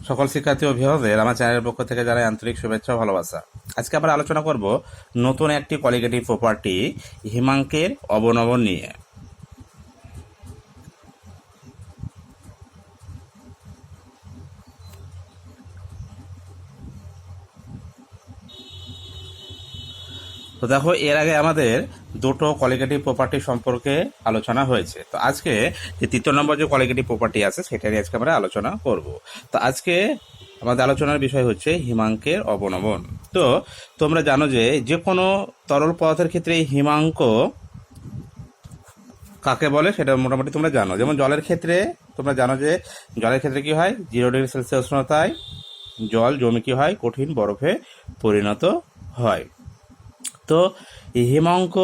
সকল শিক্ষার্থী ও অভিভাবকদের আমার চ্যানেলের পক্ষ থেকে জানাই আন্তরিক শুভেচ্ছা ও ভালোবাসা। আজকে আমরা আলোচনা করব নতুন একটি কোয়ালিটেটিভ প্রপার্টি হিমাঙ্কের অবনমন নিয়ে। তো দেখো, এর আগে আমাদের দুটো কোয়ালিটেটিভ প্রপার্টি সম্পর্কে আলোচনা হয়েছে। তো আজকে যে তৃতীয় নম্বর যে কোয়ালিটেটিভ প্রপার্টি আছে সেটারই আজকে আমরা আলোচনা করব। তো আজকে আমাদের আলোচনার বিষয় হচ্ছে হিমাঙ্কের অবনমন। তো তোমরা জানো যে যে কোনো তরল পদার্থের ক্ষেত্রে হিমাঙ্ক কাকে বলে সেটা মোটামুটি তোমরা জানো। যেমন জলের ক্ষেত্রে তোমরা জানো যে জলের ক্ষেত্রে কি হয়, 0°C উষ্ণতায় জল জমে কি হয়, কঠিন বরফে পরিণত হয়। তো এই হিমাঙ্ক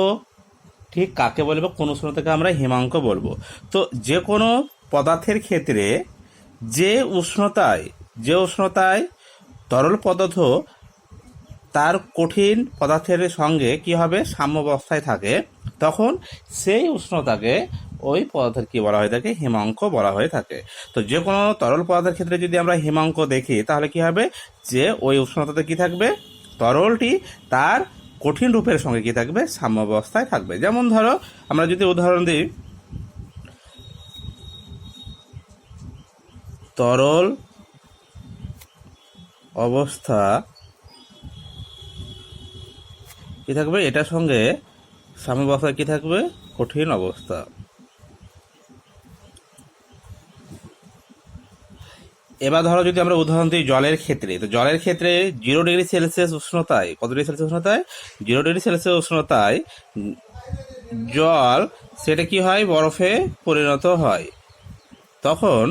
ঠিক কাকে বলবো, কোন উষ্ণতাকে আমরা হিমাঙ্ক বলবো? তো যে কোনো পদার্থের ক্ষেত্রে যে উষ্ণতায় তরল পদার্থ তার কঠিন পদার্থের সঙ্গে কি হবে, সাম্যাবস্থায় থাকে, তখন সেই উষ্ণতাকে ওই পদার্থের কি বলা হয়ে থাকে, হিমাঙ্ক বলা হয়ে থাকে। তো যে কোনো তরল পদার্থের ক্ষেত্রে যদি আমরা হিমাঙ্ক দেখি তাহলে কি হবে, যে ওই উষ্ণতাতে কি থাকবে, তরলটি তার কঠিন রূপের সঙ্গে কি থাকবে, সাম্যাবস্থায় থাকবে। যেমন ধরো আমরা যদি উদাহরণ দিই, তরল অবস্থা কি থাকবে, এটার সঙ্গে সাম্যাবস্থায় কি থাকবে, কঠিন অবস্থা। এবার ধরো যদি আমরা উদাহরণ দিই জলের ক্ষেত্রে, তো জলের ক্ষেত্রে 0°C উষ্ণতায়, কত ডিগ্রি সেলসিয়াস উষ্ণতায়, 0°C উষ্ণতায় জল সেটা কি হয়, বরফে পরিণত হয়। তখন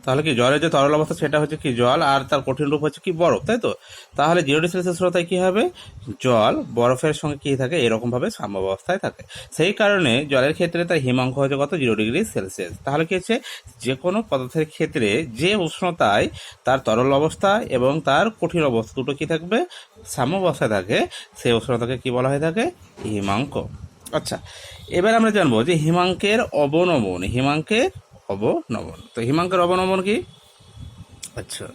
তাহলে কি জলের যে তরল অবস্থা সেটা হচ্ছে কি জল, আর তার কঠিন রূপ হচ্ছে কি বরফ, তাই তো? তাহলে 0°C উষ্ণতায় কি হবে, জল বরফের সঙ্গে কি থাকে, এরকম ভাবে সাম্যাবস্থায় থাকে। সেই কারণে জলের ক্ষেত্রে তার হিমাঙ্ক হচ্ছে কত, 0°C। তাহলে কি হচ্ছে, যে কোনো পদার্থের ক্ষেত্রে যে উষ্ণতায় তার তরল অবস্থা এবং তার কঠিন অবস্থা দুটো কি থাকবে, সাম্যাবস্থায় থাকে, সেই উষ্ণতাকে কি বলা হয়ে থাকে, হিমাঙ্ক। আচ্ছা, এবার আমরা জানবো যে হিমাঙ্কের অবনমন। তো হিমাঙ্কের অবনমন কি? আচ্ছা,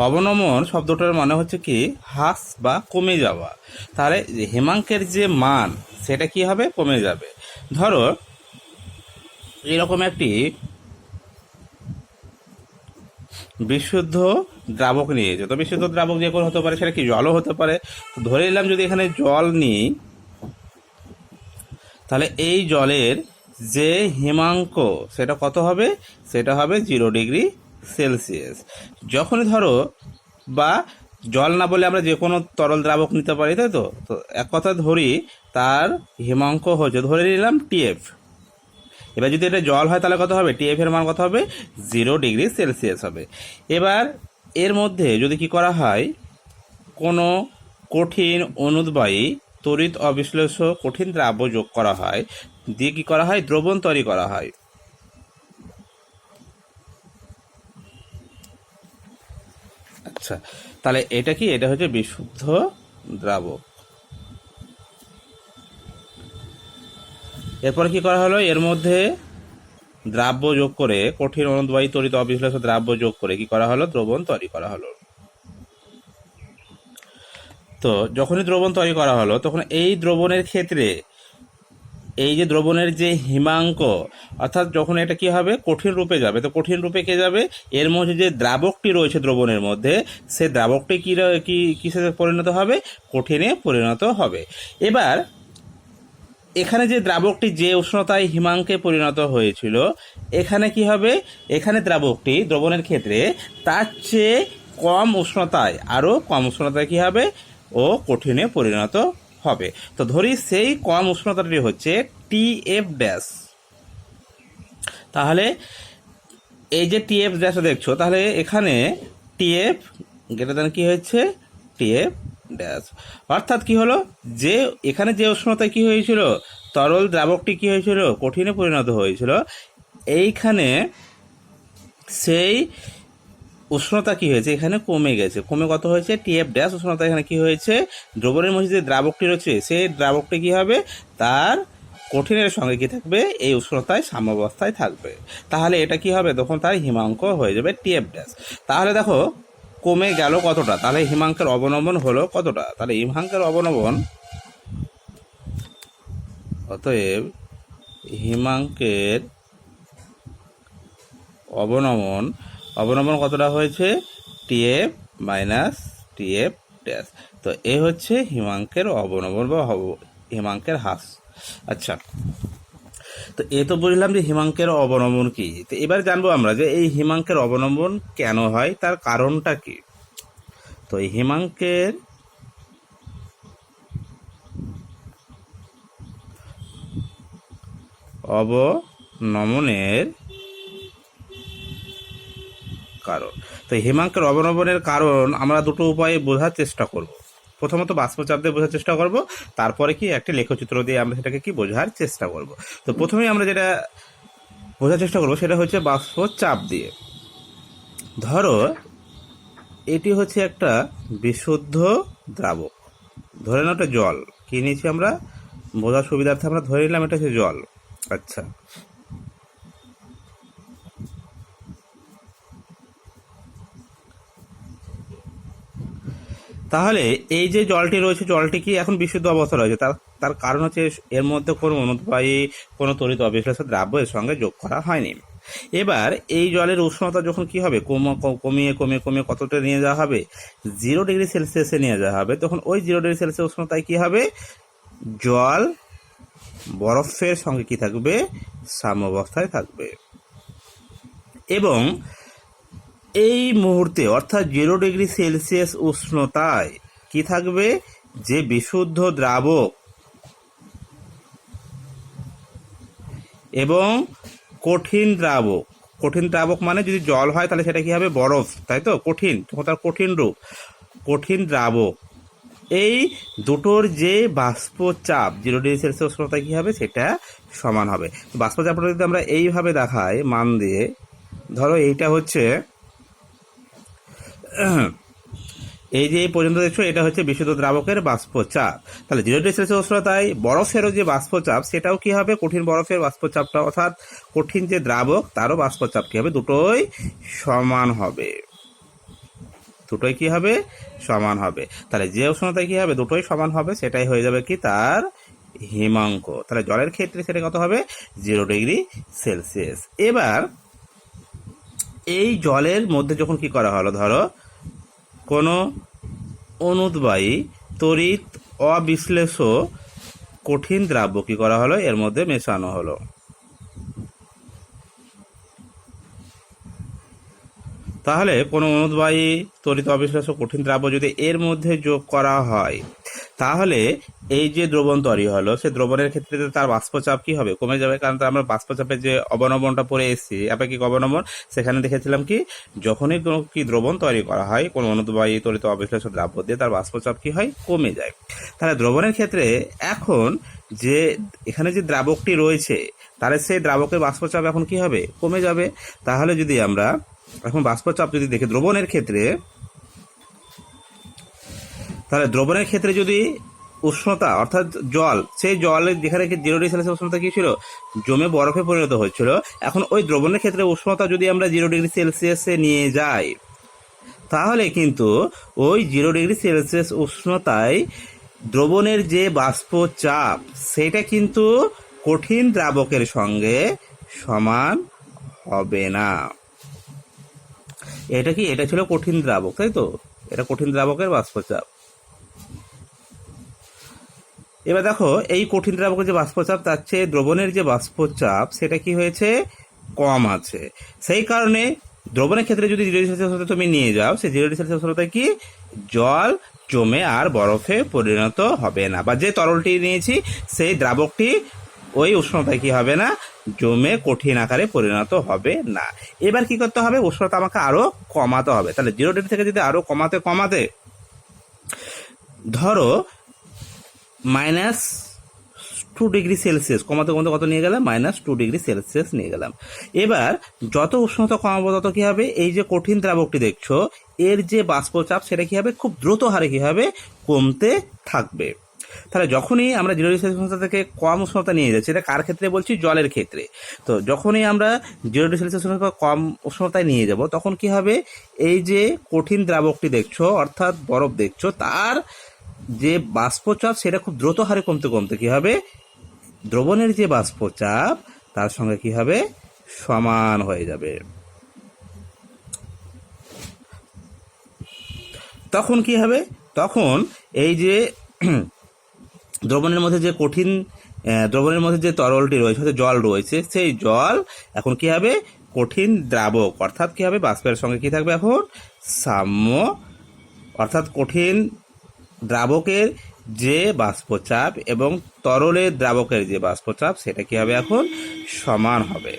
অবনমন শব্দটার মানে হচ্ছে কি, হ্রাস বা কমে যাওয়া। তাহলে হিমাঙ্কের যে মান সেটা কি হবে, কমে যাবে। ধরো এরকম একটি বিশুদ্ধ দ্রাবক নিয়েছে, তো বিশুদ্ধ দ্রাবক যে কোনো হতে পারে, সেটা কি জলও হতে পারে। তো ধরে নিলাম যদি এখানে জল নিই, তাহলে এই জলের যে হিমাঙ্ক সেটা কত হবে, সেটা হবে 0°C। যখনই ধরো, বা জল না বলে আমরা যে কোনো তরল দ্রাবক নিতে পারি, তাই তো? তো এক কথা ধরি তার হিমাঙ্ক হচ্ছে, ধরে নিলাম TF। এবার যদি এটা জল হয় তাহলে কত হবে, TF এর মান কত হবে, 0°C হবে। এবার এর মধ্যে যদি কি করা হয়, কোনো কঠিন অনুদ্বয়ী তড়িৎ অবিশ্লেষ্য কঠিন দ্রাব্য যোগ করা হয়, দিয়ে কি করা হয়, দ্রবণ তৈরি করা হয়। আচ্ছা, তাহলে এটা কি, এটা হচ্ছে বিশুদ্ধ দ্রাবক। এরপরে কি করা হলো, এর মধ্যে দ্রাব্য যোগ করে, কঠিন অনুদ্বয়ী তড়িৎ অবিশ্লেষ্য দ্রাব্য যোগ করে কি করা হলো, দ্রবণ তৈরি করা হলো। তো যখনই দ্রবণ তৈরি করা হলো, তখন এই দ্রবণের ক্ষেত্রে এই যে দ্রবণের যে হিমাঙ্ক, অর্থাৎ যখন এটা কি হবে, কঠিন রূপে যাবে, তো কঠিন রূপে কে যাবে, এর মধ্যে যে দ্রাবকটি রয়েছে দ্রবণের মধ্যে, সে দ্রাবকটি কিসে পরিণত হবে, কঠিনে পরিণত হবে। এবার এখানে যে দ্রাবকটি যে উষ্ণতায় হিমাঙ্কে পরিণত হয়েছিল, এখানে কি হবে, এখানে দ্রাবকটি দ্রবণের ক্ষেত্রে তার চেয়ে কম উষ্ণতায়, আরও কম উষ্ণতায় কি হবে, ও কঠিনে পরিণত হবে। তো ধরি সেই কম উষ্ণতাটি হচ্ছে TF'। তাহলে এই যে TF' দেখছো, তাহলে এখানে TF গ্রেটার দ্যান কি হয়েছে, TF'। অর্থাৎ কি হলো, যে এখানে যে উষ্ণতায় কি হয়েছিল, তরল দ্রাবকটি কি হয়েছিল, কঠিনে পরিণত হয়েছিল, এইখানে সেই উষ্ণতা কি হয়েছে এখানে কমে গেছে, কমে কত হয়েছে টিএফ ড্যাশ উষ্ণতা এখানে কি হয়েছে, দ্রবণের মধ্যে যে দ্রাবকটি রয়েছে সেই দ্রাবকটি কি হবে তার কঠিনের সঙ্গে কি থাকবে এই উষ্ণতায় সাম্যাবস্থায় থাকবে, তাহলে এটা কি হবে তখন তার হিমাঙ্ক হয়ে যাবে টিএফ ড্যাশ। তাহলে দেখো কমে গেল কতটা, তাহলে হিমাঙ্কের অবনমন হলো কতটা, তাহলে হিমাঙ্কের অবনমন অতএব হিমাঙ্কের অবনমন অবনমন কতটা হয়েছে টিএফ মাইনাস টিএফ ড্যাশ। তো এ হচ্ছে হিমাঙ্কের অবনমন বা হিমাঙ্কের হ্রাস। আচ্ছা, তো এ তো বুঝলাম যে হিমাঙ্কের অবনমন কি। তো এবার জানবো আমরা যে এই হিমাঙ্কের অবনমন কেন হয়, তার কারণটা কি। তো এই হিমাঙ্কের অবনমনের কারণ, তো হিমাঙ্কের অবনমনের কারণ আমরা দুটো উপায়ে বোঝার চেষ্টা করব। প্রথমত বাষ্পচাপ দিয়ে বোঝার চেষ্টা করব, তারপরে কি একটি লেখচিত্র দিয়ে আমরা সেটাকে কি বোঝার চেষ্টা করব। তো প্রথমেই আমরা যেটা বোঝার চেষ্টা করব সেটা হচ্ছে বাষ্পচাপ দিয়ে। ধরো এটি হচ্ছে একটা বিশুদ্ধ দ্রাবক, ধরে নাও একটা জল, কি নিয়েছি আমরা বোঝার সুবিধার্থে আমরা ধরে নিলাম এটা হচ্ছে জল। আচ্ছা, তাহলে এই যে জলটি রয়েছে জলটি কি এখন বিশুদ্ধ অবস্থা রয়েছে, তার তার কারণ হচ্ছে এর মধ্যে কোনো অনুদ্বায়ী কোনো তড়িৎ অবিশ্লেষ্য দ্রাব্য এর সঙ্গে যোগ করা হয়নি। এবার এই জলের উষ্ণতা যখন কি হবে কমিয়ে কমিয়ে কমিয়ে কতটা নিয়ে যাওয়া হবে 0 ডিগ্রি সেলসিয়াসে নিয়ে যাওয়া হবে, তখন ওই 0 ডিগ্রি সেলসিয়াস উষ্ণতায় কি হবে জল বরফের সঙ্গে কি থাকবে সাম্যাবস্থায় থাকবে, এবং এই মুহূর্তে অর্থাৎ 0 ডিগ্রি সেলসিয়াস উষ্ণতায় কি থাকবে যে বিশুদ্ধ দ্রাবক এবং কঠিন দ্রাবক, কঠিন দ্রাবক মানে যদি জল হয় তাহলে সেটা কি হবে বরফ, তাই তো কঠিন, তখন তার কঠিন রূপ কঠিন দ্রাবক, এই দুটোর যে বাষ্পচাপ 0 ডিগ্রি সেলসিয়াস উষ্ণতায় কি হবে সেটা সমান হবে। বাষ্পচাপটা যদি আমরা এইভাবে দেখাই মান দিয়ে, ধরো এইটা হচ্ছে এই যে এই পর্যন্ত দেখছো এটা হচ্ছে বিশুদ্ধ দ্রাবকের বাষ্পচাপ, তাহলে 0 ডিগ্রি সেলসিয়াস উষ্ণতায় বরফেরও যে বাষ্পচাপ সেটাও কি হবে কঠিন বরফের বাষ্পচাপটা অর্থাৎ কঠিন যে দ্রাবক তারও বাষ্পচাপ কি হবে দুটোই সমান হবে, দুটোই কি হবে সমান হবে, তাহলে যে উষ্ণতায় কি হবে দুটোই সমান হবে সেটাই হয়ে যাবে কি তার হিমাঙ্ক। তাহলে জলের ক্ষেত্রে সেটা কত হবে 0 ডিগ্রি সেলসিয়াস। এবার এই জলের মধ্যে যখন কি করা হলো, ধরো কোনো অনুদ্বায়ী তড়িৎ অবিশ্লেষ্য কঠিন দ্রাব্য কি করা হলো এর মধ্যে মেশানো হলো, তাহলে কোনো অনুদ্বায়ী তড়িৎ অবিশ্লেষ্য কঠিন দ্রাব্য যদি এর মধ্যে যোগ করা হয় তাহলে এই যে দ্রবণ তৈরি হলো সেই দ্রবণের ক্ষেত্রে তার বাষ্পচাপ কি হবে কমে যাবে, কারণ আমরা বাষ্পচাপের যে অবনমনটা পড়ে এসেছি আপেক্ষিক অবনমন সেখানে দেখেছিলাম কি যখনই কোনো কি দ্রবণ তৈরি করা হয় কোনো অনুদ্বায়ী তড়িৎ অবিশ্লেষ্য দ্রাব্য দিয়ে তার বাষ্পচাপ কি হয় কমে যায়। তাহলে দ্রবণের ক্ষেত্রে এখন যে এখানে যে দ্রাবকটি রয়েছে তাহলে সেই দ্রাবকের বাষ্পচাপ এখন কি হবে কমে যাবে। তাহলে যদি আমরা এখন বাষ্পচাপ যদি দেখি দ্রবণের ক্ষেত্রে, তাহলে দ্রবণের ক্ষেত্রে যদি উষ্ণতা অর্থাৎ জল, সেই জলের যেখানে 0 ডিগ্রি সেলসিয়াস উষ্ণতা কি ছিল জমে বরফে পরিণত হচ্ছিল, এখন ওই দ্রবণের ক্ষেত্রে উষ্ণতা যদি আমরা 0 ডিগ্রি সেলসিয়াসে নিয়ে যাই তাহলে কিন্তু ওই 0 ডিগ্রি সেলসিয়াস উষ্ণতায় দ্রবণের যে বাষ্পচাপ সেটা কিন্তু কঠিন দ্রাবকের সঙ্গে সমান হবে না। এটা কি এটা ছিল কঠিন দ্রাবক, তাই তো এটা কঠিন দ্রাবকের বাষ্পচাপ। এবার দেখো এই কঠিন দ্রাবকের যে বাষ্পচাপ তার চেয়ে দ্রবণের যে বাষ্পচাপ সেটা কি হয়েছে কম আছে, সেই কারণে দ্রবণের ক্ষেত্রে যদি 0 ডিগ্রি সেলসিয়াস তুমি নিয়ে যাও সেই 0 ডিগ্রি সেলসিয়াস উষ্ণতায় কি জল জমে আর বরফে পরিণত হবে না, বা যে তরলটি নিয়েছি সেই দ্রাবকটি ওই উষ্ণতায় কি হবে না জমে কঠিন আকারে পরিণত হবে না। এবার কি করতে হবে উষ্ণতা আমাকে আরো কমাতে হবে, তাহলে 0 ডিগ্রি থেকে যদি আরো কমাতে কমাতে ধরো -2°C, কমাতে কমাতে কত নিয়ে গেলাম, -2°C নিয়ে গেলাম। এবার যত উষ্ণতা কমাবো তত কি হবে, এই যে কঠিন দ্রাবকটি দেখছো এর যে বাষ্পচাপ সেটা কি হবে, খুব দ্রুত হারে কি হবে, কমতে থাকবে। তাহলে যখনই আমরা 0°C উষ্ণতা থেকে কম উষ্ণতা নিয়ে যাচ্ছি, এটা কার ক্ষেত্রে বলছি, জলের ক্ষেত্রে। তো যখনই আমরা 0°C উষ্ণতা কম উষ্ণতায় নিয়ে যাব তখন কি হবে, এই যে কঠিন দ্রাবকটি দেখছো অর্থাৎ বরফ দেখছো তার যে বাষ্পচাপ সেটা খুব দ্রুত হারে কমতে কমতে কি হবে, দ্রবণের যে বাষ্পচাপ তার সঙ্গে কি হবে, সমান হয়ে যাবে। তখন কি হবে, তখন এই যে দ্রবণের মধ্যে যে কঠিন দ্রবণের মধ্যে যে তরলটি রয়েছে, জল রয়েছে, সেই জল এখন কি হবে, কঠিন দ্রাবক অর্থাৎ কি হবে, বাষ্পের সঙ্গে কি থাকবে এখন, সাম্য, অর্থাৎ কঠিন দ্রাবকের যে বাষ্পচাপ এবং তরলের দ্রাবকের যে বাষ্পচাপ সেটা কি হবে, এখন সমান হবে।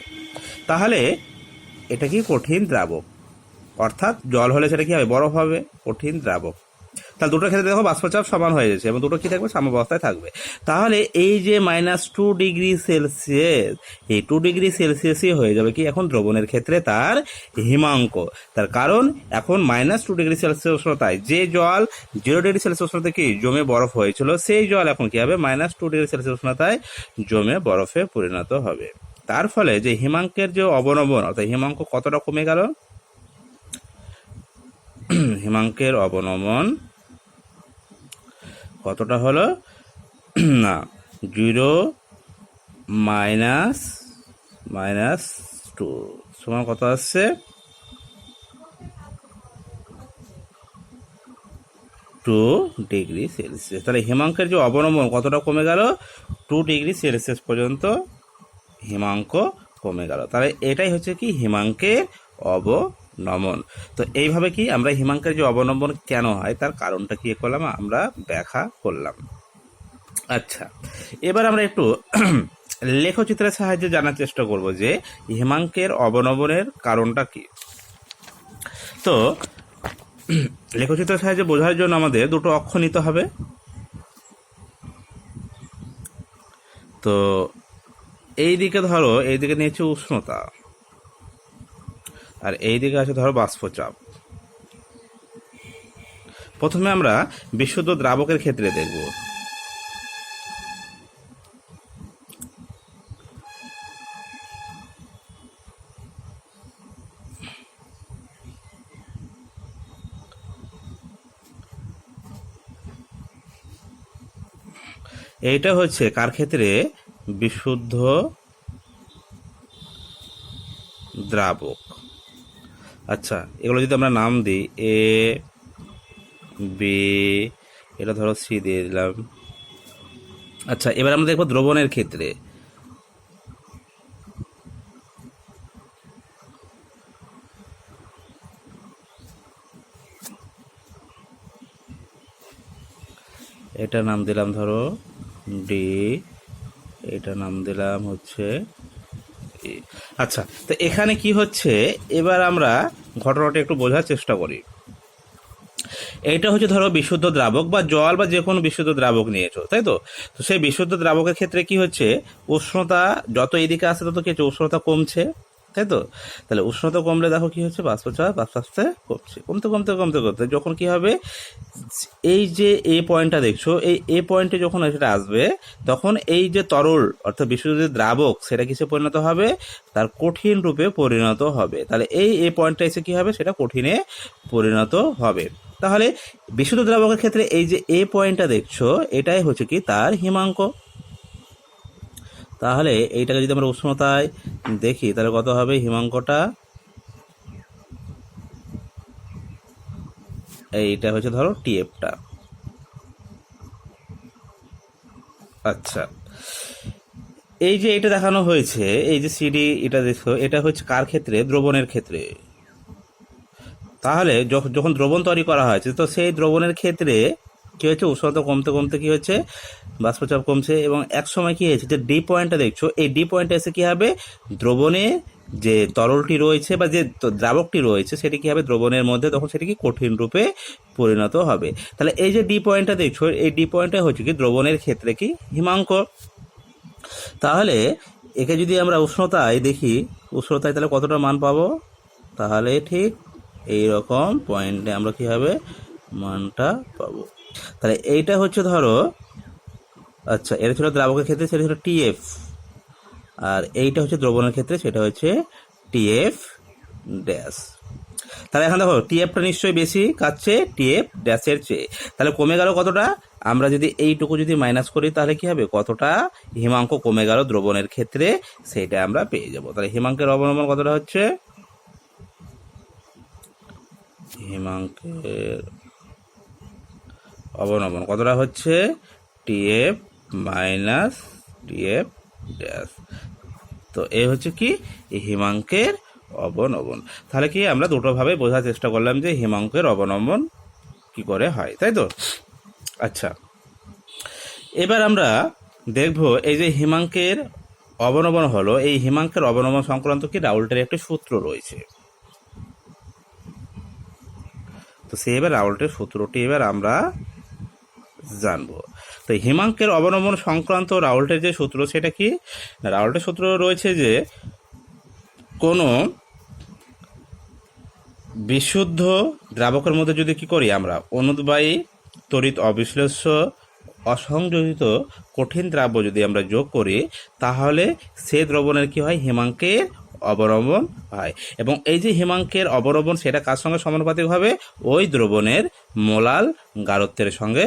তাহলে এটা কি কঠিন দ্রাবক, অর্থাৎ জল হলে সেটা কি হবে, বরফ হবে, কঠিন দ্রাবক। তাহলে দুটোর ক্ষেত্রে দেখো বাষ্পচাপ সমান হয়ে যাচ্ছে এবং দুটো কি থাকবে, সাম্যাবস্থায় থাকবে। তাহলে এই যে -2°C, এই 2°C হয়ে যাবে কি এখন দ্রবণের ক্ষেত্রে তার হিমাঙ্ক। তার কারণ এখন -2°C উষ্ণতায় যে জল 0°C উষ্ণতায় কি জমে বরফ হয়েছিল, সেই জল এখন কি হবে, -2°C উষ্ণতায় জমে বরফে পরিণত হবে। তার ফলে যে হিমাঙ্কের যে অবনমন, অর্থাৎ হিমাঙ্ক কতটা কমে গেল, হিমাঙ্কের অবনমন কতটা হলো না, 0 -2 সমান কত আসছে, 2°C। তাহলে হিমাঙ্কের যে অবনমন কতটা কমে গেল, 2°C পর্যন্ত হিমাঙ্ক কমে গেল। তাহলে এটাই হচ্ছে কি হিমাঙ্কের অবনমন। তো এইভাবে কি আমরা হিমাঙ্কের যে অবনমন কেন হয় তার কারণটা কি করলাম, আমরা ব্যাখ্যা করলাম। আচ্ছা, এবার আমরা একটু লেখচিত্রের সাহায্যে জানার চেষ্টা করব যে হিমাঙ্কের অবনমনের কারণটা কি। তো লেখচিত্রের সাহায্যে বোঝার জন্য আমাদের দুটো অক্ষ নিতে হবে। তো এই দিকে ধরো, এই দিকে নিয়েছে উষ্ণতা আর এই দিকে আছে ধরো বাষ্পচাপ। প্রথমে আমরা বিশুদ্ধ দ্রাবকের ক্ষেত্রে দেখব। এইটা হচ্ছে কার ক্ষেত্রে, বিশুদ্ধ দ্রাবক। আচ্ছা, এগুলো যদি আমরা নাম দিই, এ বি, এটা ধরো সি দিয়ে দিলাম। আচ্ছা, এবার আমরা দেখবো দ্রবণের ক্ষেত্রে। এটা নাম দিলাম ধরো ডি, এটা নাম দিলাম হচ্ছে এ। আচ্ছা, তো এখানে কি হচ্ছে, এবার আমরা ঘটনাটা একটু বোঝার চেষ্টা করি। এইটা হচ্ছে ধরো বিশুদ্ধ দ্রাবক বা জল বা যে কোনো বিশুদ্ধ দ্রাবক নিয়েছো, তাই তো। তো সেই বিশুদ্ধ দ্রাবকের ক্ষেত্রে কি হচ্ছে, উষ্ণতা যত এদিকে আসছে তত কি হচ্ছে, উষ্ণতা কমছে, তাই তো। তাহলে উষ্ণতা কমলে দেখো কি হচ্ছে, বাষ্পচাপ আস্তে আস্তে কমছে, কমতে কমতে কমতে কমতে যখন কি হবে, এই যে এ পয়েন্টটা দেখছো, এই এ পয়েন্টে যখন সেটা আসবে তখন এই যে তরল অর্থাৎ বিশুদ্ধ যে দ্রাবক সেটা কিসে পরিণত হবে, তার কঠিন রূপে পরিণত হবে। তাহলে এই এ পয়েন্টটা এসে কি হবে, সেটা কঠিনে পরিণত হবে। তাহলে বিশুদ্ধ দ্রাবকের ক্ষেত্রে এই যে এ পয়েন্টটা দেখছো এটাই হচ্ছে কি তার হিমাঙ্ক। তাহলে এইটাকে যদি আমরা উষ্ণতায় দেখি তাহলে কত হবে হিমাঙ্কটা, এইটা হচ্ছে ধরো টিএফটা। আচ্ছা, এই যে এটা দেখানো হয়েছে, এই যে সিডি এটা দেখো, এটা হচ্ছে কার ক্ষেত্রে, দ্রবণের ক্ষেত্রে। তাহলে যখন দ্রবণ তৈরি করা হয়েছে তো সেই দ্রবণের ক্ষেত্রে কি হচ্ছে, উষ্ণতা কমতে কমতে কি হচ্ছে, বাষ্পচাপ কমছে এবং এক সময় কি হয়েছে, যে ডি পয়েন্টটা দেখছো, এই ডি পয়েন্টে এসে কি হবে, দ্রবণে যে তরলটি রয়েছে বা যে দ্রাবকটি রয়েছে সেটি কি হবে, দ্রবণের মধ্যে তখন সেটি কি কঠিন রূপে পরিণত হবে। তাহলে এই যে ডি পয়েন্টটা দেখছো, এই ডি পয়েন্টটা হচ্ছে কি দ্রবণের ক্ষেত্রে কি হিমাঙ্ক। তাহলে একে যদি আমরা উষ্ণতায় দেখি, উষ্ণতায় তাহলে কতটা মান পাবো, তাহলে ঠিক এই রকম পয়েন্টে আমরা কি হবে মানটা পাবো। তাহলে এইটা হচ্ছে ধরো, আচ্ছা এটা ছিল দ্রাবকের ক্ষেত্রে, সেটা ছিল টিএফ, আর এইটা হচ্ছে দ্রবণের ক্ষেত্রে, সেটা হচ্ছে টিএফ ড্যাশ। তাহলে এখন দেখো টিএফটা নিশ্চয়ই বেশি কাটছে টিএফ ড্যাশের চেয়ে, তাহলে কমে গেল কতটা, আমরা যদি এইটুকু যদি মাইনাস করি তাহলে কি হবে, কতটা হিমাঙ্ক কমে গেল দ্রবণের ক্ষেত্রে সেইটা আমরা পেয়ে যাব। তাহলে হিমাঙ্কের অবনমন কতটা হচ্ছে, হিমাঙ্কের অবনমন কতটা হচ্ছে টিএফ মাইনাস টিএফ ড্যাশ। তো এই হচ্ছে কি এই হিমাঙ্কের অবনমন। তাহলে কি আমরা দুটোভাবে বোঝার চেষ্টা করলাম যে হিমাঙ্কের অবনমন কি করে হয়, তাই তো। আচ্ছা, এবার আমরা দেখব এই যে হিমাঙ্কের অবনমন হলো, এই হিমাঙ্কের অবনমন সংক্রান্ত কি রাউল্টের একটি সূত্র রয়েছে। তো সে এবার রাউল্টের সূত্রটি এবার আমরা জানবো। তো হিমাঙ্কের অবনমন সংক্রান্ত রাউল্টের যে সূত্র সেটা কি, রাউল্টের সূত্র রয়েছে যে কোনো বিশুদ্ধ দ্রাবকের মধ্যে যদি কি করি আমরা অনুদ্বায়ী তড়িৎ অবিশ্লেষ্য অসংযোজিত কঠিন দ্রাব্য যদি আমরা যোগ করি, তাহলে সে দ্রবণের কি হয় হিমাঙ্কের অবনমন হয়। এবং এই যে হিমাঙ্কের অবনমন সেটা কার সঙ্গে সমানুপাতিক হবে, ওই দ্রবণের মোলাল গারত্বের সঙ্গে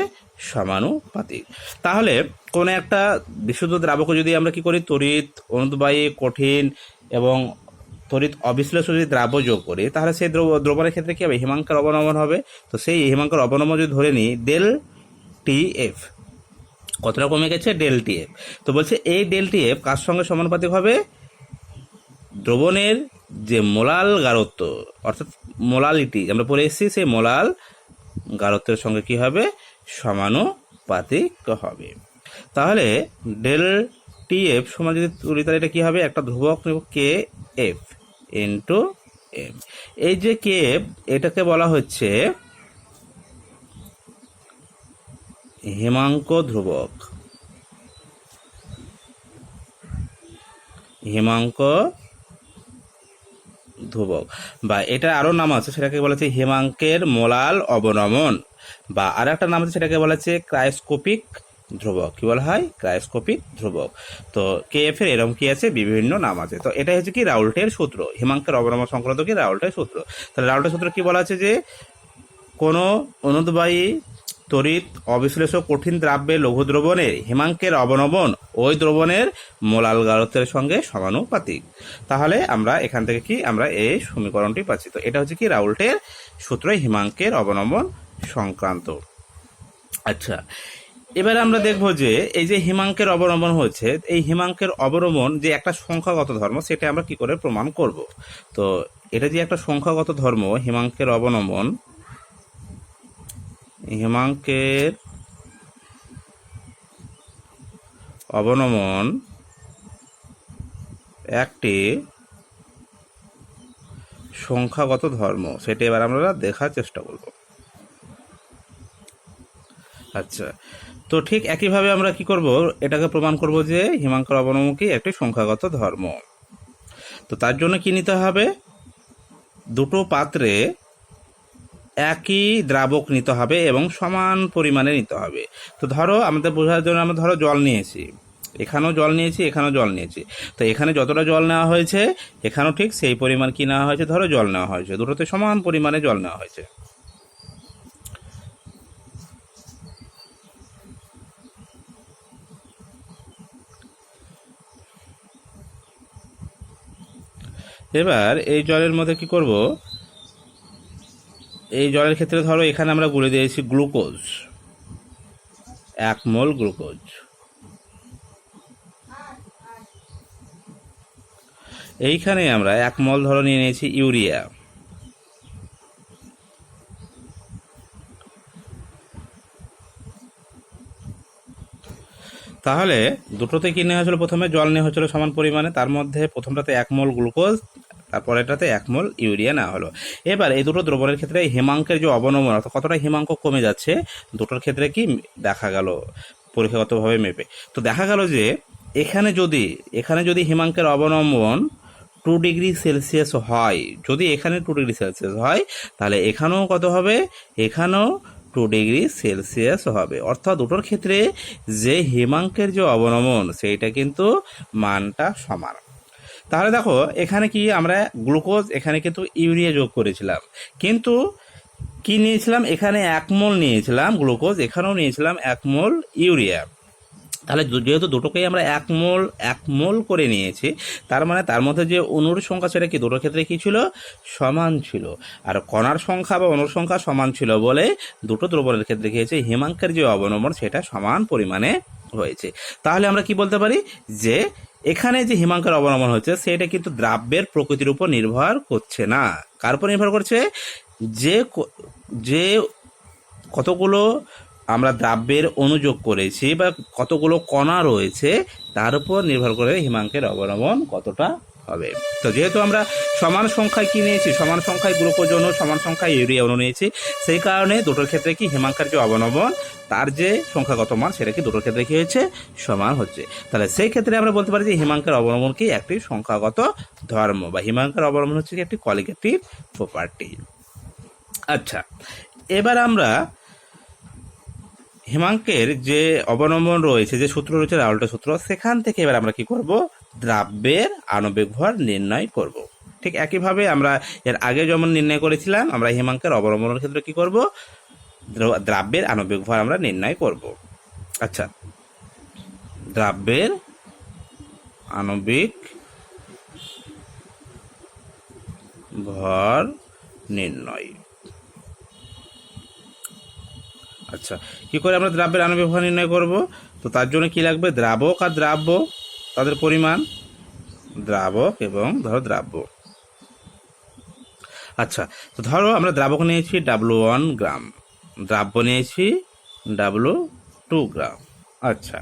সমানুপাতিক। তাহলে কোনো একটা বিশুদ্ধ দ্রাবকে যদি আমরা কি করি তড়িৎ অনুদ্বায়ী কঠিন এবং তড়িৎ অবিশ্লেষ্য যদি দ্রাব্য যোগ করি, তাহলে সেই দ্রবণের ক্ষেত্রে কি হবে হিমাঙ্কের অবনমন হবে। তো সেই হিমাঙ্কের অবনমন যদি ধরে নিই ডেল টি এফ, কতটা কমে গেছে ডেল টি এফ। তো বলছে এই ডেল টি এফ কার সঙ্গে সমানুপাতিক হবে, দ্রবণের যে মোলাল গারত্ব অর্থাৎ মোলালিটি আমরা পড়ে এসেছি, সেই মোলাল গারত্বের সঙ্গে কি হবে সমানুপাতিক হবে। তাহলে ডেল টি এফ সমান যদি তুলি তাহলে এটা কি হবে, একটা ধ্রুবক কে এফ ইন্টু এম। এই যে কে এফ এটাকে বলা হচ্ছে হিমাঙ্ক ধ্রুবক, হিমাঙ্ক ধ্রুবক, বা এটা আরো নাম আছে, সেটাকে বলা হচ্ছে হিমাঙ্কের মোলাল অবনমন, বা আর একটা নাম আছে সেটাকে বলা হচ্ছে ক্রায়োস্কোপিক ধ্রুবক। কি বলা হয় ক্রায়োস্কোপিক ধ্রুবক। তো কে এফ এর এরকম কি আছে বিভিন্ন নাম আছে। তো এটা হচ্ছে কি রাউল্টের সূত্র, হিমাঙ্কের অবনমন সংক্রান্ত কি রাউল্টের সূত্র। তাহলে রাউল্টের সূত্র কি বলা আছে যে কোনো অনুদ্বায়ী তড়িৎ অবিশ্লেষ্য কঠিন দ্রাব্যে লঘু দ্রবণের হিমাঙ্কের অবনমন ওই দ্রবণের মোলাল গারত্বের সঙ্গে সমানুপাতিক। তাহলে আমরা এখান থেকে কি আমরা এই সমীকরণটি পাচ্ছি। তো এটা হচ্ছে কি রাউল্টের সূত্র হিমাঙ্কের অবনমন সংক্রান্ত। আচ্ছা, এবার আমরা দেখব যে এই যে হিমাঙ্কের অবনমন হচ্ছে, এই হিমাঙ্কের অবনমন যে একটা সংখ্যাগত ধর্ম সেটা আমরা কি করে প্রমাণ করব। তো এটা যে একটা সংখ্যাগত ধর্ম হিমাঙ্কের অবনমন, হিমাঙ্কের অবনমন একটি সংখ্যাগত ধর্ম, সেটা এবার আমরা দেখার চেষ্টা করব। আচ্ছা, তো ঠিক একইভাবে আমরা কি করব, এটাকে প্রমাণ করব যে হিমাঙ্কের অবনমন কি একটি সংখ্যাগত ধর্ম। তো তার জন্য কি নিতে হবে, দুটো পাত্রে একই দ্রাবক নিতে হবে এবং সমান পরিমাণে নিতে হবে। তো ধরো আমাদের বোঝার জন্য আমরা ধরো জল নিয়েছি, এখানেও জল নিয়েছি, এখানেও জল নিয়েছি। তো এখানে যতটা জল নেওয়া হয়েছে এখানেও ঠিক সেই পরিমাণ কি নেওয়া হয়েছে, ধরো জল নেওয়া হয়েছে, দুটোতে সমান পরিমাণে জল নেওয়া হয়েছে। এবার এই জলের মধ্যে কি করব, এই জলের ক্ষেত্রে ধরো এখানে আমরা গুলে দিয়েছি গ্লুকোজ, 1 মোল গ্লুকোজ। এইখানে আমরা 1 মোল ধরো নিয়ে নিয়েছি ইউরিয়া। তাহলে দুটোতে কি নেওয়া হয়েছিল, প্রথমে জল নেওয়া হয়েছিল সমান পরিমাণে, তার মধ্যে প্রথমটাতে 1 মোল গ্লুকোজ, তারপরেটাতে 1 মোল ইউরিয়া নেওয়া হলো। এবার এই দুটো দ্রবণের ক্ষেত্রে হিমাঙ্কের যে অবনমন অর্থাৎ কতটা হিমাঙ্ক কমে যাচ্ছে দুটোর ক্ষেত্রে কি দেখা গেল পরীক্ষাগতভাবে মেপে। তো দেখা গেল যে এখানে যদি হিমাঙ্কের অবনমন 2°C হয়, যদি এখানে 2°C হয়, তাহলে এখানেও কত হবে? এখানেও 2°C হবে। অর্থাৎ দুটোর ক্ষেত্রে যে হিমাঙ্কের যে অবনমন সেইটা কিন্তু মানটা সমান। তাহলে দেখো এখানে কি আমরা গ্লুকোজ, এখানে কিন্তু ইউরিয়া যোগ করেছিলাম, কিন্তু কি নিয়েছিলাম? এখানে 1 মোল নিয়েছিলাম গ্লুকোজ, এখানেও নিয়েছিলাম 1 মোল ইউরিয়া। তাহলে যেহেতু দুটোকেই আমরা 1 মোল করে নিয়েছি, তার মানে তার মধ্যে যে অণুর সংখ্যা সেটা কি দুটোর ক্ষেত্রে কি ছিল? সমান ছিল। আর কণার সংখ্যা বা অণুর সংখ্যা সমান ছিল বলে দুটো দ্রবণের ক্ষেত্রে কি হয়েছে? হিমাঙ্কের যে অবনমন সেটা সমান পরিমাণে হয়েছে। তাহলে আমরা কি বলতে পারি? যে এখানে যে হিমাঙ্কের অবনমন হচ্ছে সেটা কিন্তু দ্রাব্যের প্রকৃতির উপর নির্ভর করছে না। কার উপর নির্ভর করছে? যে কতগুলো আমরা দ্রাব্যের অনুযোগ করেছি বা কতগুলো কণা রয়েছে তার উপর নির্ভর করে হিমাঙ্কের অবনমন কতটা হবে। তো যেহেতু আমরা সমান সংখ্যায় কি নিয়েছি? সমান সংখ্যায় গ্লুকোজ অণু, সমান সংখ্যায় ইউরিয়া অণু নিয়েছি, সেই কারণে দুটোর ক্ষেত্রে কি হিমাঙ্কের যে অবনমন তার যে সংখ্যাগত মান সেটা কি দুটোর ক্ষেত্রে কি হয়েছে? সমান হচ্ছে। তাহলে সেই ক্ষেত্রে আমরা বলতে পারি যে হিমাঙ্কের অবনমন কি একটি সংখ্যাগত ধর্ম, বা হিমাঙ্কের অবনমন হচ্ছে একটি কোয়ালিটেটিভ প্রপার্টি। আচ্ছা, এবার আমরা হিমাঙ্কের যে অবনমন রয়েছে, যে সূত্র রয়েছে রাউল্টের সূত্র, সেখান থেকে এবার আমরা কি করব? দ্রাব্যের আণবিক ভর নির্ণয় করব। ঠিক একইভাবে আমরা এর আগে যেমন নির্ণয় করেছিলাম, আমরা হিমাঙ্কের অবনমনের ক্ষেত্রে কি করব? দ্রাব্যের আণবিক ভর আমরা নির্ণয় করব। আচ্ছা, দ্রাব্যের আণবিক ভর নির্ণয়। আচ্ছা, কি করে আমরা দ্রাব্যের আণবিক ভর নির্ণয় করব? তো তার জন্য কি লাগবে? দ্রাবক আর দ্রাব্য, তাদের পরিমাণ, দ্রাবক এবং দ্রাব্য। আচ্ছা, তো ধরো আমরা দ্রাবক নিয়েছি W1 গ্রাম, দ্রাব্য নিয়েছি W2 গ্রাম। আচ্ছা,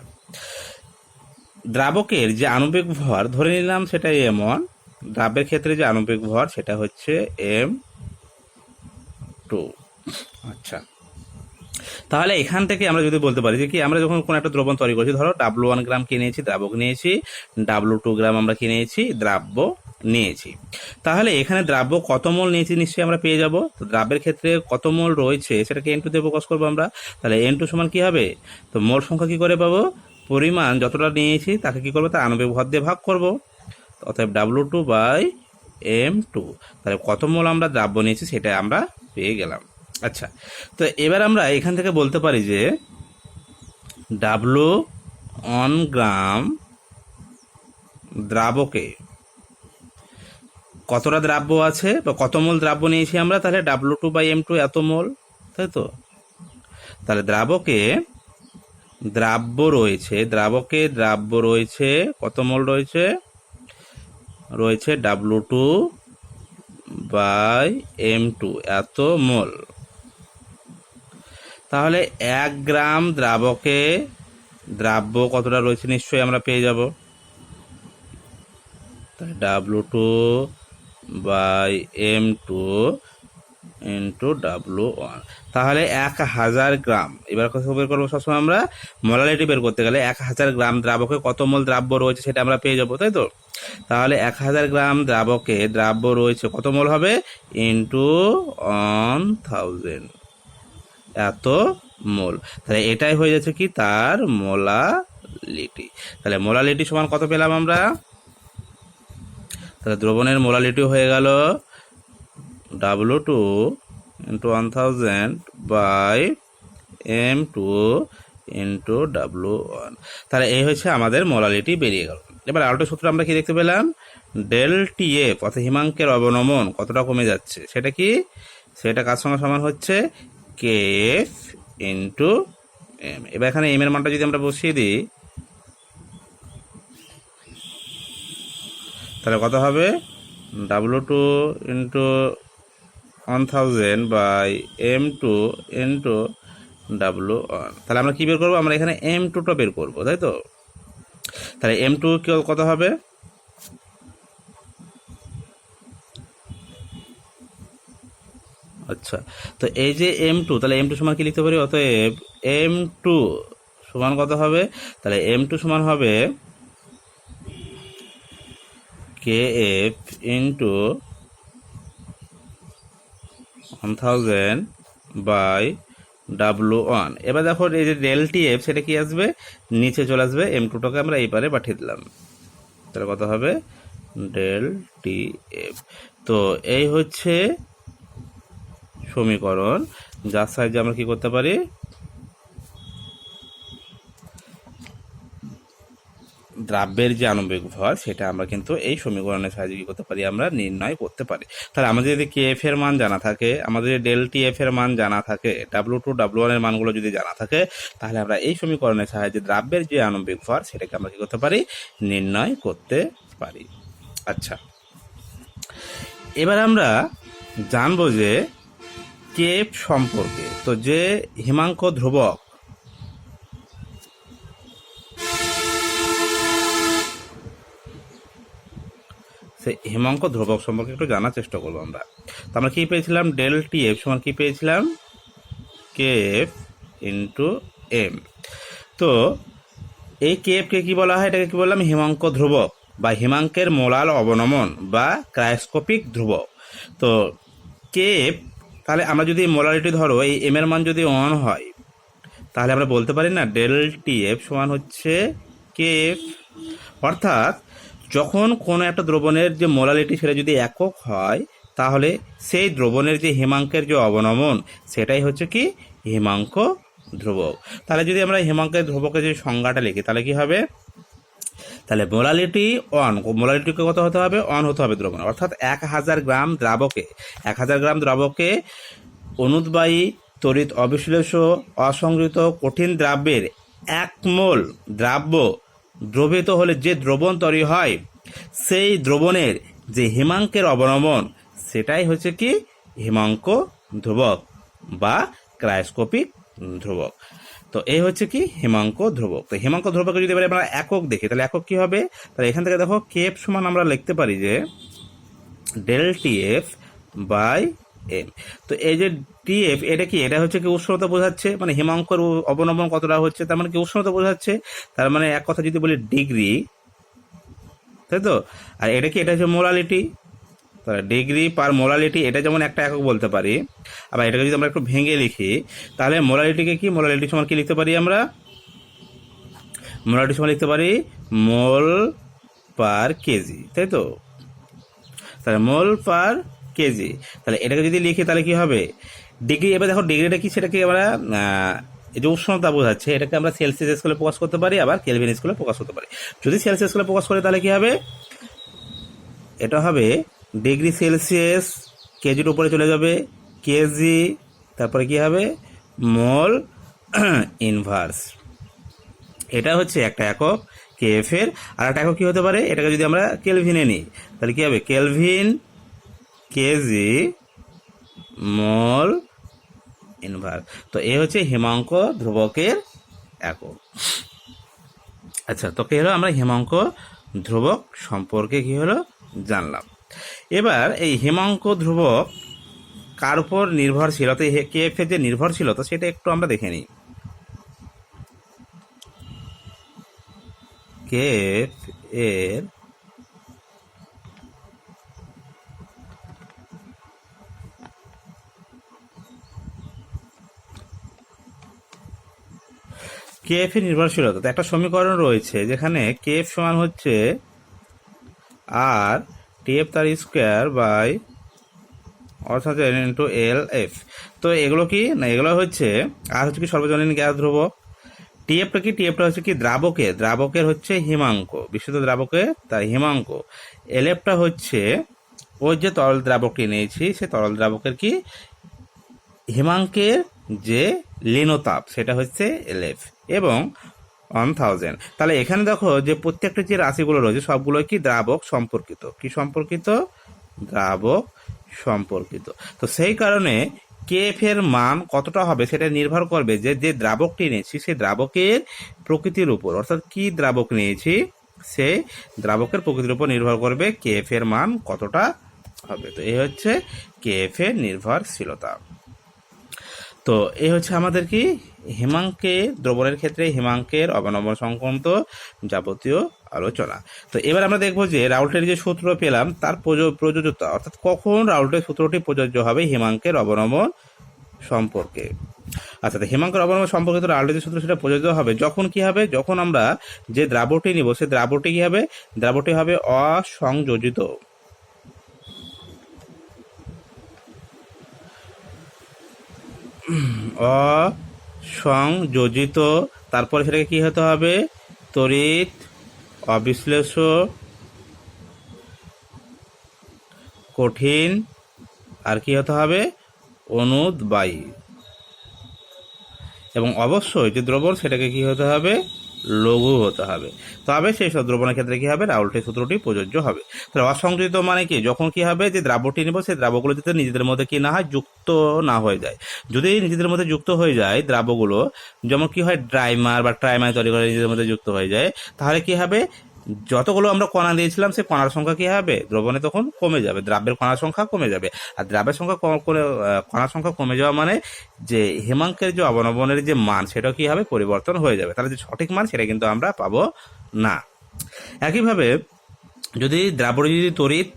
দ্রাবকের যে আণবিক ভর ধরে নিলাম সেটা M1, দ্রাব্যের ক্ষেত্রে যে আণবিক ভর সেটা হচ্ছে M2। আচ্ছা, তাহলে এখান থেকে আমরা যদি বলতে পারি যে কি, আমরা যখন কোনো একটা দ্রবণ তৈরি করছি, ধরো W1 গ্রাম কিনেছি দ্রাবক নিয়েছি, W2 গ্রাম আমরা কিনেছি দ্রাব্য নিয়েছি, তাহলে এখানে দ্রাব্য কত মোল নিয়েছি নিশ্চয়ই আমরা পেয়ে যাব। তো দ্রাব্যের ক্ষেত্রে কত মোল রয়েছে সেটাকে N2 দিয়ে প্রকাশ করবো আমরা। তাহলে N2 সমান কি হবে? তো মোল সংখ্যা কি করে পাবো? পরিমাণ যতটা নিয়েছি তাকে কি করবো? তার আণবিক ভর দিয়ে ভাগ করবো, অতএব W2/M2। তাহলে কত মোল আমরা দ্রাব্য নিয়েছি সেটা আমরা পেয়ে গেলাম। আচ্ছা, তো এবার আমরা এখান থেকে বলতে পারি যে W1 গ্রাম দ্রাবকে কতটা দ্রাব্য আছে বা কত মোল দ্রাব্য নিয়েছি আমরা, তাহলে W2/M2 এত মোল, তাই তো? তাহলে দ্রাবকে দ্রাব্য রয়েছে কত মোল রয়েছে? রয়েছে W2/M2 এত মোল। তাহলে 1 গ্রাম দ্রাবকে দ্রাব্য কতটা রয়েছে নিশ্চয়ই আমরা পেয়ে যাব। তাহলে W2/M2 ইন্টু W1, তাহলে 1000 গ্রাম। এবার কত বের করবো? সবসময় আমরা মোলালিটি বের করতে গেলে 1000 গ্রাম দ্রাবকে কত মোল দ্রাব্য রয়েছে সেটা আমরা পেয়ে যাবো, তাই তো? তাহলে 1000 গ্রাম দ্রাবকে দ্রাব্য রয়েছে কত মোল হবে? ইন্টু 1000 এত মোল। তাহলে এটাই হয়ে যাচ্ছে কি তার মোলালিটি। তাহলে মোলালিটি সমান কত পেলাম আমরা? তাহলে দ্রবণের মোলালিটি হয়ে গেল W2 into 1000/M2 into W1। তাহলে এই হচ্ছে আমাদের মোলালিটি বেরিয়ে গেল। এবার আরেকটা সূত্র আমরা কি দেখতে পেলাম? ΔTF অর্থাৎ হিমাঙ্কের অবনমন কতটা কমে যাচ্ছে, সেটা কি? সেটা কার সঙ্গে সমান হচ্ছে? KF into M। এবার এখানে M এর মানটা যদি আমরা বসিয়ে দিই তাহলে কত হবে? W2 into 1000/M2 into W1। তাহলে আমরা কি বের করবো? আমরা এখানে M2টা বের করবো, তাই তো? তাহলে M2 কত হবে? আচ্ছা, তো এই যে M2, তাহলে M2 সমান কি লিখতে পারি? অতএব M2 সমান কত হবে? তাহলে M2 সমান হবে KF ইন্টু 1000 বাই W1। এবার দেখো এই যে ডেল TF সেটা কি আসবে, নিচে চলে আসবে, M2টাকে আমরা এই পারে পাঠিয়ে দিলাম, তাহলে কত হবে ডেল TF। তো এই হচ্ছে সমীকরণ, যার সাহায্যে আমরা কি করতে পারি, দ্রাব্যের যে আণবিক ভর সেটা আমরা কিন্তু এই সমীকরণের সাহায্যে কি করতে পারি, আমরা নির্ণয় করতে পারি। তাহলে আমাদের যদি KF এর মান জানা থাকে, আমাদের যদি ডেল TF এর মান জানা থাকে, W2 W1 এর মানগুলো যদি জানা থাকে, তাহলে আমরা এই সমীকরণের সাহায্যে দ্রাব্যের যে আণবিক ভর সেটাকে আমরা কি করতে পারি, নির্ণয় করতে পারি। আচ্ছা, এবার আমরা জানবো যে KF সম্পর্কে। তো যে হিমাঙ্ক ধ্রুবক, হিমাঙ্ক ধ্রুবক সম্পর্কে একটু জানার চেষ্টা করবো আমরা। তো আমরা কি পেয়েছিলাম, ডেল TF সমান কি পেয়েছিলাম, KF ইন্টু M। তো এই KF কে কি বলা হয়, এটাকে কি বললাম, হিমাঙ্ক ধ্রুবক বা হিমাঙ্কের মোলাল অবনমন বা ক্রায়োস্কোপিক ধ্রুবক। তো KF, তাহলে আমরা যদি মোলারিটি ধরো এই M এর মান যদি 1 হয়, তাহলে আমরা বলতে পারি না ডেল TF সমান হচ্ছে KF। অর্থাৎ যখন কোনো একটা দ্রবণের যে মোলালিটি সেটা যদি একক হয়, তাহলে সেই দ্রবণের যে হিমাঙ্কের যে অবনমন সেটাই হচ্ছে কি হিমাঙ্ক ধ্রুবক। তাহলে যদি আমরা হিমাঙ্কের ধ্রুবকের যে সংজ্ঞাটা লিখি, তাহলে কি হবে, তাহলে মোলালিটি অন, মোলালিটিকে কত হতে হবে, অন হতে হবে দ্রবণ। অর্থাৎ 1000 গ্রাম দ্রাবকে অনুদ্বায়ী তড়িৎ অবিশ্লেষ অসংযুক্ত কঠিন দ্রাব্যের 1 মোল দ্রাব্য দ্রবীভূত হলে যে দ্রবণ তৈরি হয়, সেই দ্রবণের যে হিমাঙ্কের অবনমন সেটাই হচ্ছে কি হিমাঙ্ক ধ্রুবক বা ক্রায়োস্কোপিক ধ্রুবক। তো এই হচ্ছে কি হিমাঙ্ক ধ্রুবক। তো হিমাঙ্ক ধ্রুবকে যদি এবারে আমরা একক দেখি, তাহলে একক কি হবে, তাহলে এখান থেকে দেখো KF সমান আমরা লিখতে পারি যে ডেল TF বাই M। তো এই যে TF এটা কি, এটা হচ্ছে কি উষ্ণতা বোঝাচ্ছে, মানে হিমাঙ্কের অবনমন কতটা হচ্ছে, তার মানে কি উষ্ণতা বোঝাচ্ছে, তার মানে এক কথা যদি বলি ডিগ্রি, তাই তো। আর এটা কি, এটা হচ্ছে মোলালিটি, তাহলে ডিগ্রি পার মোলালিটি, এটা যেমন একটা একক বলতে পারি। আবার এটাকে যদি আমরা একটু ভেঙে লিখি, তাহলে মোলালিটিকে কি, মোলালিটি সমান কি লিখতে পারি আমরা, মোলালিটি সমান লিখতে পারি মোল পার কেজি, তাই তো। তাহলে মোল পার কেজি, তাহলে এটাকে যদি লিখি তাহলে কি হবে ডিগ্রি। এবার দেখো ডিগ্রিটা কি, সেটাকে আমরা এই যে উষ্ণতা বোঝাচ্ছে, এটাকে আমরা সেলসিয়াস স্কেলে প্রকাশ করতে পারি, আবার কেলভিন স্কেলে প্রকাশ করতে পারি। যদি সেলসিয়াস স্কেলে প্রকাশ করে তাহলে কি হবে, এটা হবে ডিগ্রি সেলসিয়াস, কেজির উপরে চলে যাবে কেজি, তারপরে কি হবে মোল ইনভার্স। এটা হচ্ছে একটা একক KF এর। আর একটা একক কি হতে পারে, এটাকে যদি আমরা কেলভিনে নিই, তাহলে কি হবে কেলভিন কেজি মোল ইনভার্স। তো এই হচ্ছে হিমাঙ্ক ধ্রুবকের একক। আচ্ছা, তো কি হলো, আমরা হিমাঙ্ক ধ্রুবক সম্পর্কে কি হলো জানলাম। এবার এই হিমাঙ্ক ধ্রুবক কার উপর নির্ভরশীলতা, KF এর যে নির্ভরশীলতা সেটা একটু আমরা দেখে নিই। KF এর নির্ভরশীলতা, তো একটা সমীকরণ রয়েছে যেখানে KF সমান হচ্ছে আর TF তার স্কোয়ার বাই অর্থাৎ ইন্টু LF। তো এগুলো কি না, এগুলো হচ্ছে আর হচ্ছে কি সর্বজনীন গ্যাস ধ্রুবক। TFটা কি, TFটা হচ্ছে কি দ্রাবকের হচ্ছে হিমাঙ্ক, বিশুদ্ধ দ্রাবকে তার হিমাঙ্ক। LFটা হচ্ছে ওই যে তরল দ্রাবকটি নিয়েছি, সে তরল দ্রাবকের কি হিমাঙ্কের যে লীনতাপ সেটা হচ্ছে LF এবং 1000। তাহলে এখানে দেখো যে প্রত্যেকটা যে রাশিগুলো রয়েছে সবগুলো কি দ্রাবক সম্পর্কিত, কি সম্পর্কিত, দ্রাবক সম্পর্কিত। তো সেই কারণে KF এর মান কতটা হবে সেটা নির্ভর করবে যে যে দ্রাবকটি নিয়েছি সেই দ্রাবকের প্রকৃতির উপর, অর্থাৎ কি দ্রাবক নিয়েছি সেই দ্রাবকের প্রকৃতির উপর নির্ভর করবে KF এর মান কতটা হবে। তো এই হচ্ছে KF এর নির্ভরশীলতা। তো এই হচ্ছে আমাদের কি হিমাঙ্কে দ্রবণের ক্ষেত্রে হিমাঙ্কের অবনমন সংক্রান্ত যাবতীয় আলোচনা। তো এবার আমরা দেখবো যে রাউল্টের যে সূত্র পেলাম তার প্রযোজ্যতা, অর্থাৎ কখন রাউল্টের সূত্রটি প্রযোজ্য হবে হিমাঙ্কের অবনমন সম্পর্কে। আচ্ছা, তো হিমাঙ্কের অবনমন সম্পর্কিত রাউল্টের যে সূত্র সেটা প্রযোজ্য হবে যখন কি হবে, যখন আমরা যে দ্রাবটি নিব সে দ্রাবটি কি হবে, দ্রাবটি হবে অসংযোজিত। অসংযোজিত, তারপরে সেটাকে কি হতে হবে, তড়িৎ অবিশ্লেষ্য, কঠিন, আর কি হতে হবে, অনুদ্বায়ী। এবং অবশ্যই যে দ্রবণ সেটাকে কি হতে হবে, লঘু হতে হবে। তবে সেই সব দ্রবণের ক্ষেত্রে কি হবে, রাউল্টের সূত্রটি প্রযোজ্য হবে। তাহলে অসংযোজিত মানে কি, যখন কি হবে যে দ্রাবটি নেব সেই দ্রাবগুলো যাতে নিজেদের মধ্যে কি না হয়, যুক্ত না হয়ে যায়। যদি নিজেদের মধ্যে যুক্ত হয়ে যায় দ্রাবগুলো, যেমন কি হয় ড্রাইমার বা ট্রাইমার তৈরি করে নিজেদের মধ্যে যুক্ত হয়ে যায়, তাহলে কি হবে, যতগুলো আমরা কণা দিয়েছিলাম সেই কণার সংখ্যা কি হবে, দ্রবণে তখন কমে যাবে, দ্রাব্যের কণার সংখ্যা কমে যাবে। আর দ্রাব্যের সংখ্যা কণার সংখ্যা কমে যাওয়া মানে যে হিমাঙ্কের যে অবনমনের যে মান সেটাও কি হবে, পরিবর্তন হয়ে যাবে। তাহলে যে সঠিক মান সেটা কিন্তু আমরা পাবো না। একইভাবে যদি দ্রাবটি যদি তড়িৎ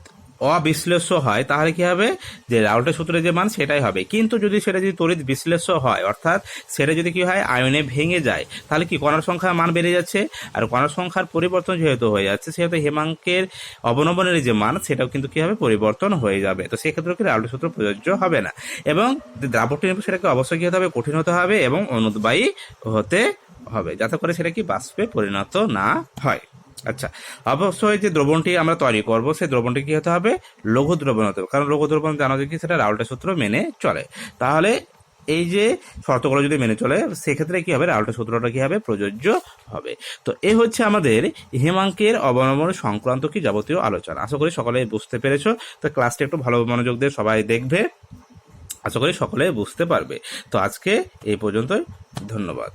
অবিশ্লেষ্য হয় তাহলে কি হবে, যে রাউল্টের সূত্রের যে মান সেটাই হবে। কিন্তু যদি সেটা যদি তড়িৎ বিশ্লেষ্য হয়, অর্থাৎ সেটা যদি কি হয় আয়নে ভেঙে যায়, তাহলে কি কণার সংখ্যা মান বেড়ে যাচ্ছে, আর কণার সংখ্যার পরিবর্তন যেহেতু হয়ে যাচ্ছে সেহেতু হিমাঙ্কের অবনমনের যে মান সেটাও কিন্তু কি হবে, পরিবর্তন হয়ে যাবে। তো সেক্ষেত্রে কি রাউল্টের সূত্র প্রযোজ্য হবে না। এবং দ্রাবকটি সেটাকে অবশ্যই কি হতে হবে, কঠিন হতে হবে এবং অনুদ্বায়ী হতে হবে, যাতে করে সেটা কি বাষ্পে পরিণত না হয়। আচ্ছা, অবশ্যই যে দ্রবণটি আমরা তৈরি করব সেই দ্রবণটি কি হতে হবে, লঘু দ্রবণ হতে হবে, কারণ লঘু দ্রবণ জানা যায় কি সেটা রাউল্টের সূত্র মেনে চলে। তাহলে এই যে শর্তগুলো যদি মেনে চলে সেক্ষেত্রে কি হবে, রাউল্টের সূত্রটা কি হবে, প্রযোজ্য হবে। তো এই হচ্ছে আমাদের হিমাঙ্কের অবনমন সংক্রান্ত কি যাবতীয় আলোচনা। আশা করি সকলে বুঝতে পেরেছো। তো ক্লাসটা একটু ভালো মনোযোগ দিয়ে সবাই দেখবে, আশা করি সকলে বুঝতে পারবে। তো আজকে এই পর্যন্তই, ধন্যবাদ।